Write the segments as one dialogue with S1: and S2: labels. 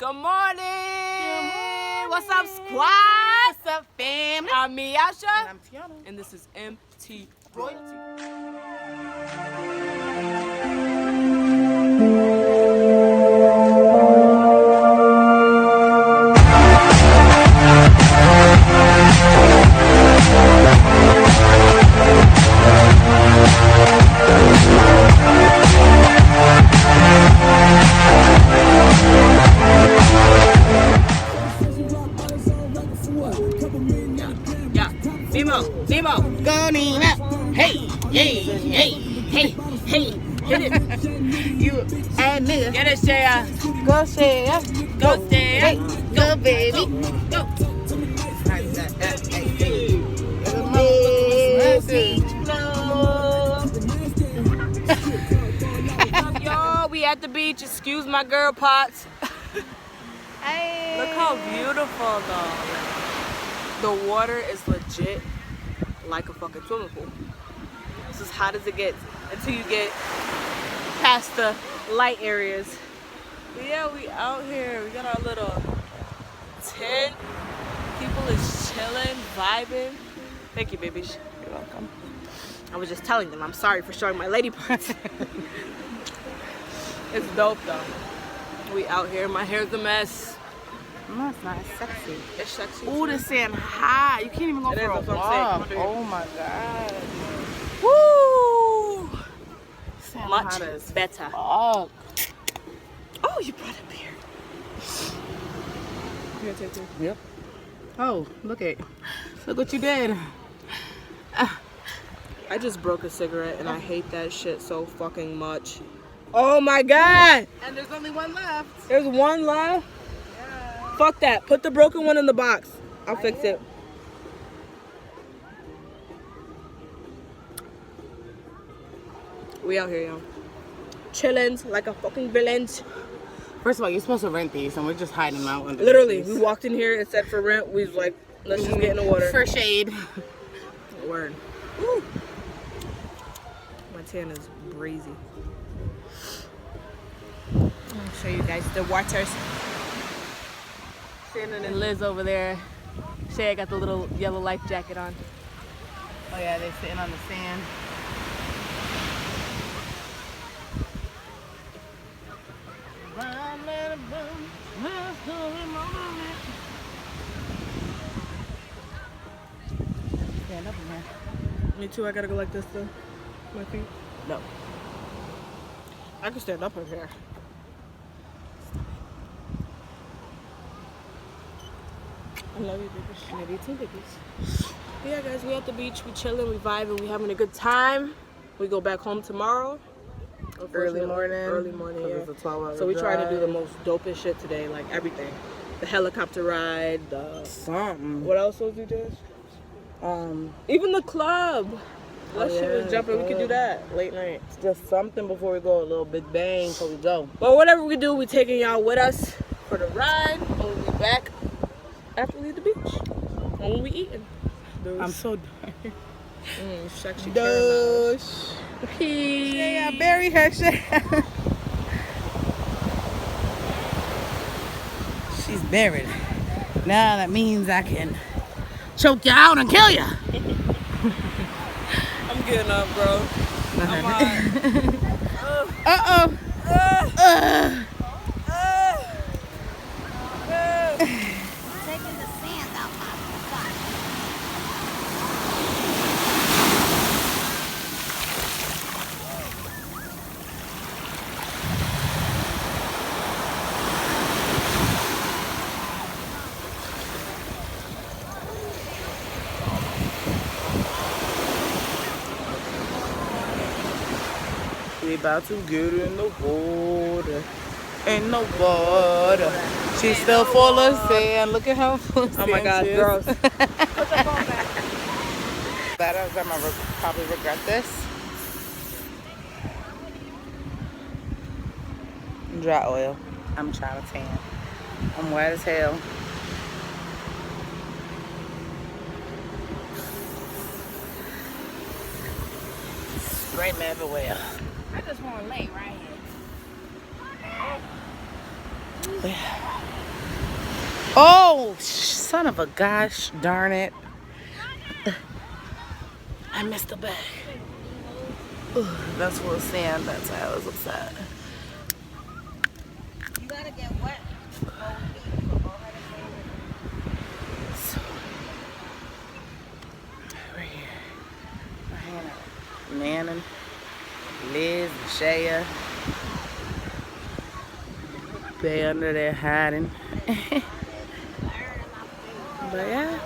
S1: Good morning. What's up, squad?
S2: What's up, family?
S1: I'm Miasha.
S2: And I'm Tiana.
S1: And this is MT Royalty. Nemo,
S2: Go Nemo. Hey, hey, hey, hey, hey.
S1: hit it.
S2: You and nigga.
S1: Get it, Shaya.
S2: Go Shaya.
S1: Go, Shaya.
S2: Hey, go baby.
S1: Go. Yo, we at the beach. Excuse my girl pots.
S2: Hey.
S1: Look how beautiful though. The water is legit like a fucking swimming pool. It's as hot as it gets until you get past the light areas. But yeah, we out here. We got our little tent. People is chilling, vibing. Thank you, babies.
S2: You're welcome.
S1: I was just telling them I'm sorry for showing my lady parts. It's dope though. We out here. My hair's a mess.
S2: No, it's not. It's sexy.
S1: It's sexy.
S2: Ooh, the sand high. You can't even go
S1: It
S2: for
S1: is,
S2: a
S1: that's what I'm saying.
S2: walk. Oh my god.
S1: Woo!
S2: Sand
S1: Much
S2: hot as
S1: better.
S2: fuck.
S1: Oh, you brought a beer. Here, take it.
S2: Yep. Oh, look what you did.
S1: I just broke a cigarette and I hate that shit so fucking much. Oh my god!
S2: And there's only one left.
S1: There's one left?
S2: Yeah.
S1: Fuck that. Put the broken one in the box. I'll fix it. We out here, y'all. Chillin' like a fucking villain.
S2: First of all, you're supposed to rent these, and we're just hiding out under
S1: Literally,
S2: these.
S1: we walked in here and said for rent. We was like, let's just get in the water.
S2: For shade.
S1: Word. Woo. My tan is breezy.
S2: I'll show you guys the waters.
S1: Shannon and Liz over there. Shay got the little yellow life jacket on.
S2: Oh yeah, they're sitting on the sand. Stand up in there.
S1: Me too, I gotta go like this though. My feet.
S2: No.
S1: I can stand up up here. I love you, babies.
S2: Maybe two babies.
S1: Yeah, guys, we at the beach, we chilling, we vibing, we having a good time. We go back home tomorrow.
S2: Early
S1: Early morning, yeah. So we trying to do the most dopest shit today, like everything. The helicopter ride, the
S2: something.
S1: what else was we doing? Even the club. That shit was jumping. We could do that late night.
S2: Just something before we go, a little big bang before we go.
S1: But whatever we do, we taking y'all with us for the ride. And we'll be back after we leave the beach. And when we eating.
S2: I'm so
S1: Sexy
S2: douche.
S1: Peace.
S2: Yeah, bury her shit. She's buried. Now that means I can choke you out and kill you.
S1: I'm getting up, bro. I'm on.
S2: Uh-oh.
S3: Taking the sand out my butt.
S2: We about to get in the water. In the water. She's still full of sand. Look at how full of
S1: Oh
S2: sand
S1: my god,
S2: she is.
S1: gross.
S2: That is, I'm gonna probably regret this. Dry oil. I'm trying to tan. I'm wet as hell. Spraying me everywhere.
S3: I just want to lay right here.
S2: Yeah. Oh, son of a gosh darn it. I missed the bag. Ugh, that's full of sand. That's why I was upset.
S3: You gotta get wet.
S2: So, we're here. We're hanging out. Manning, Liz, and Shaya. They under there hiding. But yeah.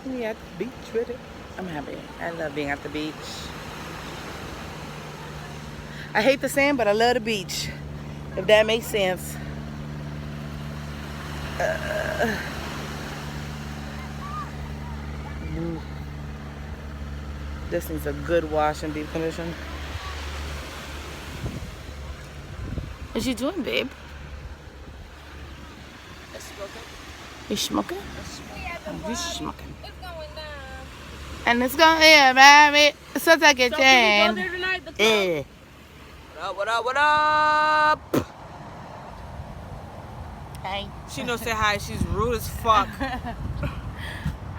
S2: We at the beach with it. I'm happy. I love being at the beach. I hate the sand, but I love the beach. If that makes sense. This needs a good wash and deep condition. What you doing, babe? You smoking? You smoking?
S1: It's going down.
S2: And it's going, yeah, baby. So take it,
S1: So can we go
S2: Jane.
S1: there tonight? The club?
S2: Yeah.
S1: What up, what up, what up?
S2: Hey.
S1: She knows say hi. She's rude as fuck.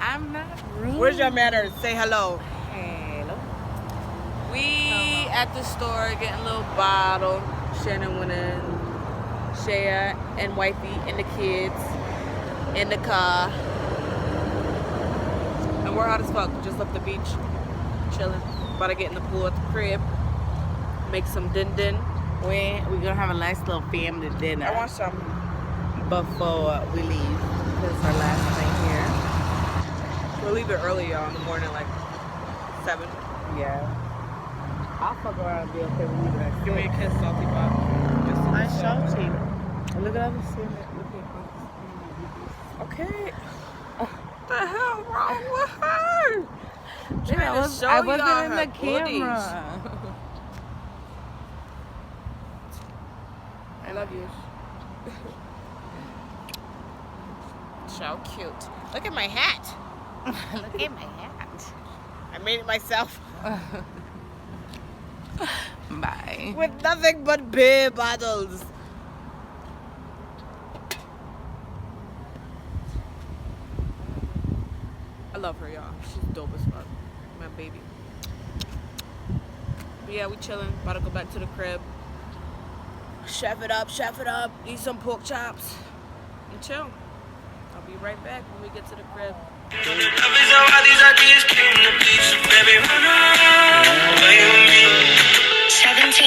S2: I'm not rude.
S1: Where's your manners? Say hello.
S2: Hello.
S1: We at the store getting a little bottle. Shannon went in. Shaya and Wifey and the kids in the car. And we're hot as fuck. Just left the beach. Chilling. About to get in the pool at the crib. Make some din din.
S2: We're gonna have a nice little family dinner.
S1: I want some.
S2: Before we leave. This is our last night here.
S1: We'll leave it early, y'all, in the morning, like 7.
S2: Yeah. I'll fuck around and be okay with leaving at 6.
S1: Give me a kiss, salty pop. Just in
S2: I
S1: the
S2: shall
S1: shower.
S2: team. Look at all the sand. Look at
S1: Okay. What the hell wrong with her?
S2: Yeah, I wasn't in the camera.
S1: I love you. So cute. Look at my hat.
S2: Look at my hat.
S1: I made it myself
S2: Bye.
S1: with nothing but beer bottles. I love her, y'all. She's dope as fuck. My baby. But yeah, we chilling. About to go back to the crib. Chef it up. Eat some pork chops. And chill. I'll be right back when we get to the crib.
S3: 17,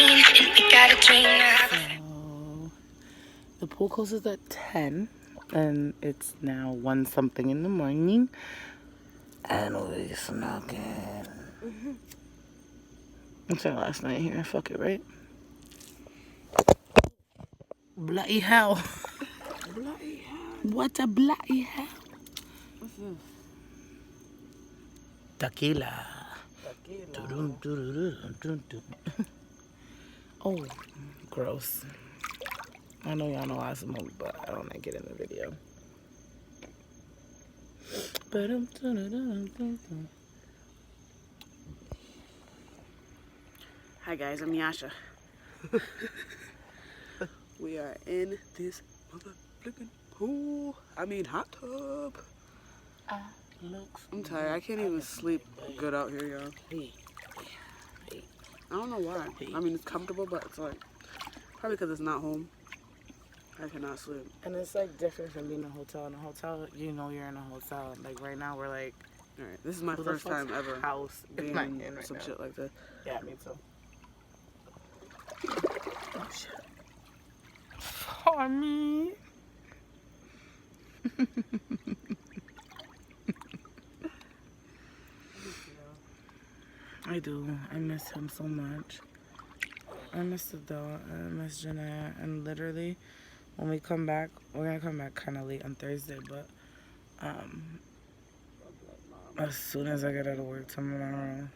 S3: and we got a dream now.
S2: So, the pool closes at 10, and it's now 1 something in the morning, and we snuck in. It's our last night here. Fuck it, right? Bloody hell.
S1: Bloody hell.
S2: What a bloody hell.
S1: What's this?
S2: Tequila. Oh, gross. I know y'all know I smoke, but I don't like it in the video.
S1: Hi guys, I'm Yasha. We are in this motherfucking pool. I mean hot tub. I'm tired. I can't even sleep good out here, y'all. I don't know why. I mean, it's comfortable, but it's like, probably because it's not home. I cannot sleep.
S2: And it's like different from being in a hotel. In a hotel, you know you're in a hotel. Like right now, we're like,
S1: Alright, this is my
S2: who the
S1: first time
S2: fuck's
S1: ever
S2: house
S1: being
S2: am I in right
S1: some
S2: now?
S1: shit like this.
S2: Yeah, me too. Oh shit. For me. I do. I miss him so much. I miss the dog. I miss Jeanette. And literally, when we come back, we're gonna come back kind of late on Thursday, but as soon as I get out of work tomorrow,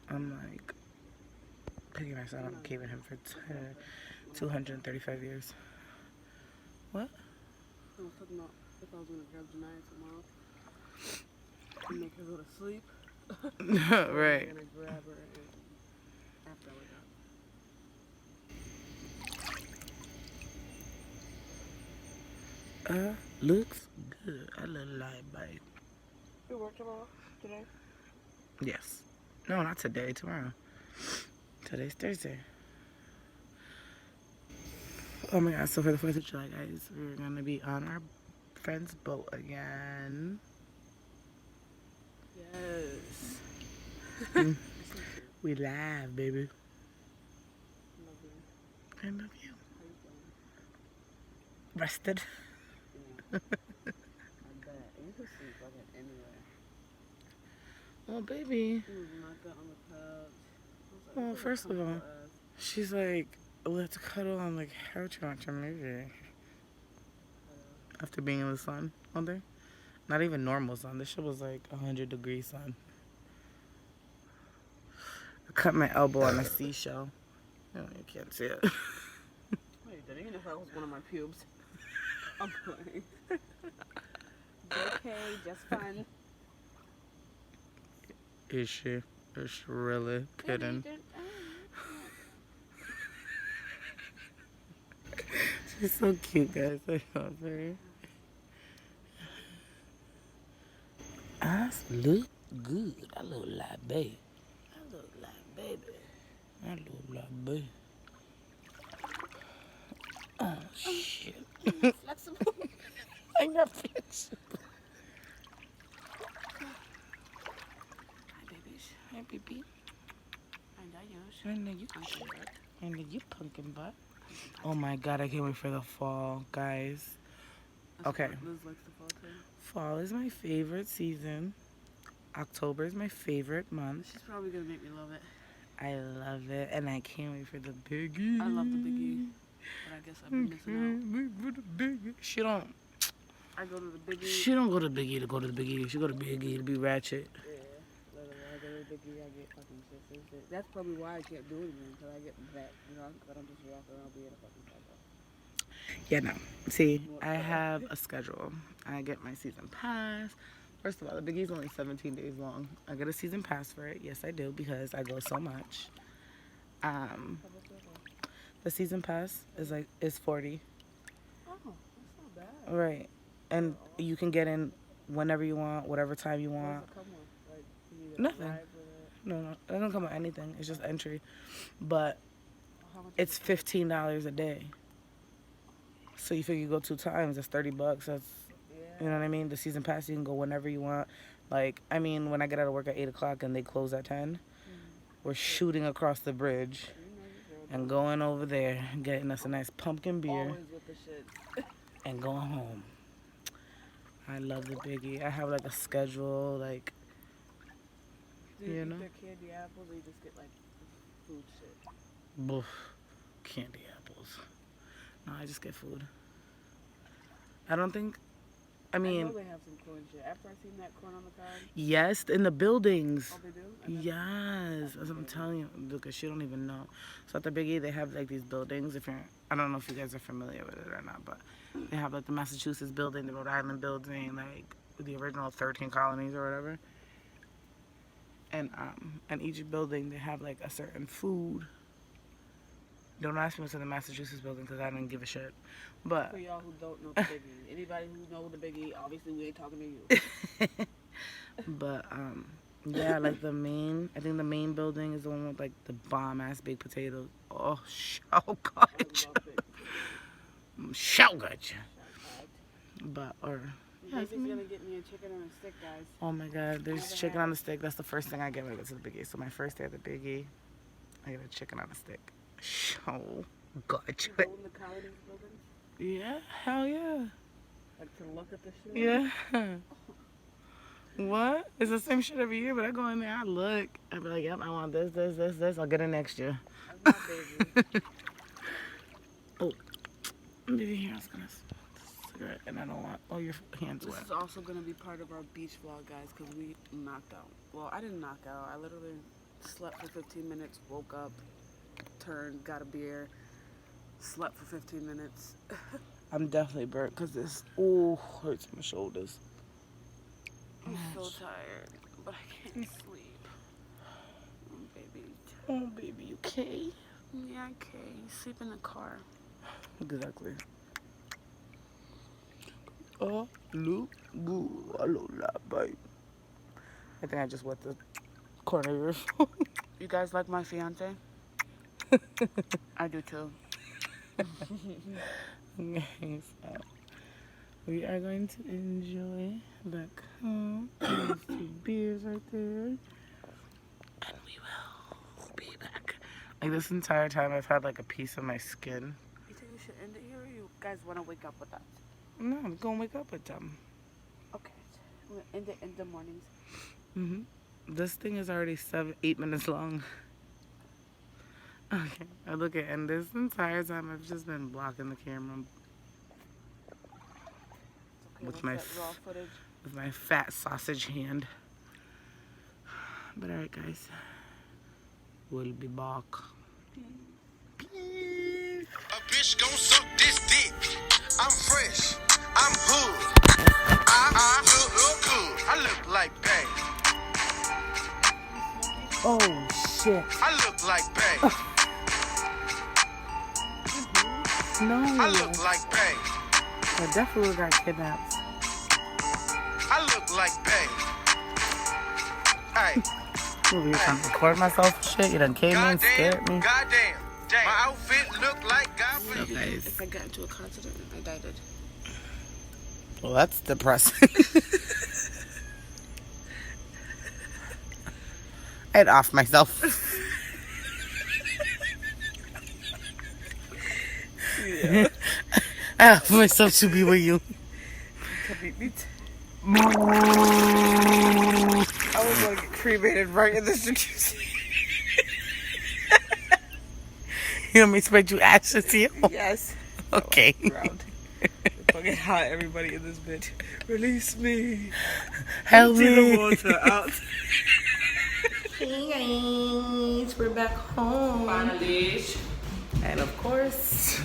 S2: I'm like picking my son up and keeping him for 235 years. What?
S1: I was talking about if I was gonna grab Janaya tomorrow and make her go to sleep.
S2: Right.
S1: I'm gonna grab her after I wake
S2: Looks good. I look like, babe.
S1: You work tomorrow? Today?
S2: Yes. No, not today. Tomorrow. Today's Thursday. Oh my god, so for the 4th of July, guys, we're gonna be on our friend's boat again.
S1: Yes.
S2: We live, baby.
S1: Love you.
S2: I love you.
S1: How you feeling?
S2: Rested.
S1: Yeah. I bet. You could sleep fucking anywhere.
S2: Oh, baby.
S1: You was knocked out on the couch. I was like,
S2: Well,
S1: look at
S2: first of all,
S1: comfortable ass.
S2: she's like, let's cuddle on the couch and watch a movie. After being in the sun all day. Not even normal sun. This shit was like 100-degree sun. I cut my elbow on a seashell. Oh, you can't see it.
S1: Wait, did even if that was one of my pubes? I'm playing. Okay, just fun.
S2: Is she? Is she really kidding? She's so cute, guys. I love her. Eyes look good. I look like baby. I look like baby. I look like baby. Oh, shit.
S1: Flexible.
S2: I'm not flexible.
S1: Hi, babies.
S2: Hi, baby.
S1: I know you.
S2: I know you. I know you, pumpkin butt. Oh my god, I can't wait for the fall, guys. Okay.
S1: Liz likes the fall too.
S2: Fall is my favorite season. October is my favorite month.
S1: She's probably gonna make me love it.
S2: I love it, and I can't wait for the biggie.
S1: I love the biggie, but I guess I've been missing out.
S2: She don't.
S1: I go to the biggie.
S2: She don't go to biggie to go to the biggie. She go to biggie to be ratchet.
S1: Yeah, literally. I go to the biggie, I get fucking shit. That's probably why I can't do it again until I get back. You know, but I'm just walking around being a fucking psycho.
S2: Yeah, no. See, I have a schedule. I get my season pass. First of all, the biggie's only 17 days long. I get a season pass for it. Yes, I do, because I go so much. The season pass is 40.
S1: Oh, that's not bad.
S2: Right. And you can get in whenever you want, whatever time you
S1: What
S2: want.
S1: does it come with? Like, you need a
S2: Nothing.
S1: ride with it?
S2: No, it doesn't come with anything. It's just entry. But
S1: How much
S2: it's $15 a day. So you figure you go 2 times, that's $30. That's, you know what I mean? The season pass, you can go whenever you want. Like, I mean, when I get out of work at 8 o'clock and they close at 10, we're shooting across the bridge and going over there, getting us a nice pumpkin beer
S1: Always with the shit.
S2: and going home. I love the biggie. I have like a schedule, like,
S1: Do you
S2: you
S1: eat
S2: know?
S1: their candy apples or you just get like food shit?
S2: Boof, candy apples. No, I just get food. I don't think, I
S1: I
S2: mean,
S1: know they have some corn shit. After I seen that corn on the card,
S2: yes, in the buildings.
S1: oh, they do? I never-
S2: Yes, that's what I'm telling you, because she don't even know. So at the Big E, they have like these buildings. If you're, I don't know if you guys are familiar with it or not, but they have like the Massachusetts building, the Rhode Island building, like the original 13 colonies or whatever. And each building they have like a certain food. Don't ask me what's in the Massachusetts building because I didn't give a shit. But
S1: For y'all who don't know the biggie, anybody who know the biggie, obviously we ain't talking to you.
S2: But yeah, like the main, I think the main building is the one with like the bomb ass baked potatoes. Oh, so good.
S1: I love it.
S2: So good. But yeah,
S1: Baby's gonna get me a chicken and a stick, guys.
S2: oh my god, there's
S1: Never
S2: chicken
S1: had
S2: on the stick. That's the first thing I get when I go to the Big E. So my first day at the Big E, I get a chicken on a stick. So good.
S1: You go in the colonies building,
S2: Yeah, hell yeah.
S1: like to look at the shit.
S2: Yeah. What? It's the same shit every year, but I go in there, I look, I be like, yep, I want this, this, this, this. I'll get it next year.
S1: That's my baby.
S2: Oh, maybe here I was gonna smoke a cigarette, and I don't want. Oh, your hands
S1: This
S2: wet.
S1: is also gonna be part of our beach vlog, guys, because we knocked out. Well, I didn't knock out. I literally slept for 15 minutes, woke up, turned, got a beer, slept for 15 minutes.
S2: I'm definitely burnt because this hurts my shoulders.
S1: I'm so tired, but I can't sleep. Oh, baby.
S2: Oh, baby, you okay?
S1: Yeah, okay. Sleep in the car.
S2: Exactly. Oh, look good. Hello, babe. I think I just wet the corner of your phone.
S1: You guys like my fiance? I do too.
S2: Okay, so we are going to enjoy back home. There's 2 beers right there. And we will be back. Like this entire time I've had like a piece of my skin.
S1: You think we should end it here, or you guys want to wake up with us?
S2: No, I'm gonna wake up with them.
S1: Okay, we'll end it in the mornings.
S2: This thing is already 8 minutes long. Okay, I look at, and this entire time I've just been blocking the camera
S1: Okay,
S2: with my
S1: raw footage.
S2: with my fat sausage hand. But alright, guys, we'll be back. Peace.
S4: A bitch gon' suck this dick. I'm fresh. I'm hood. I look good. I look like bang.
S2: Oh shit!
S4: I look like bang.
S2: No,
S4: I look like bang.
S2: I definitely got kidnapped.
S4: I look like bang. Hey,
S2: Over here trying to record myself and shit. You done came in,
S4: goddamn,
S2: scared me.
S4: goddamn. My outfit look like God
S2: So
S4: bless.
S2: guys,
S1: If I got into a concert and I died,
S2: well that's depressing. I'd off myself.
S1: yeah.
S2: I off myself to be with you.
S1: I was gonna get cremated right in this jacuzzi.
S2: You want me to spread you ashes to you?
S1: Yes.
S2: Okay.
S1: Ground. Fucking hot, everybody in this bitch. Release me.
S2: Help
S1: See the
S2: me.
S1: water out.
S2: Hey guys, we're back home.
S1: Finally.
S2: And of course,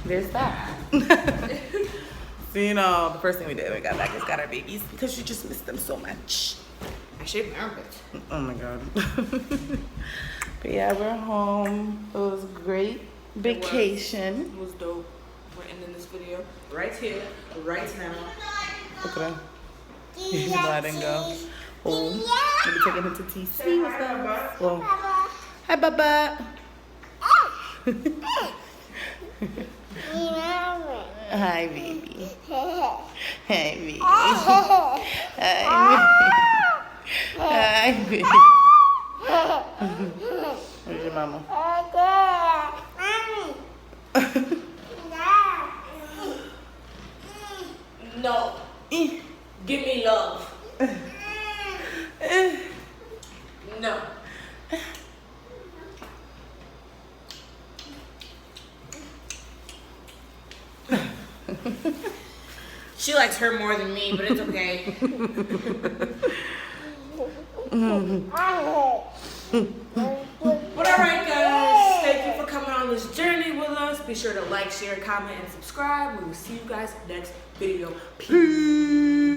S2: there's that. So, you know, the first thing we did when we got back is got our babies because you just missed them so much.
S1: I shaved my armpits.
S2: Oh my god. But yeah, we're home. It was a great vacation.
S1: It was dope. We're ending this video right here, right now.
S2: Look at him. Even though I didn't go. Oh, we'll be taking him to TC with us. Well, hi, Baba. Hi, baby. Hi, baby. Hi, baby. Where's your mama?
S1: No. Give me love. No. She likes her more than me, but it's okay. But alright guys, thank you for coming on this journey with us. Be sure to like, share, comment, and subscribe. We will see you guys next video. Peace.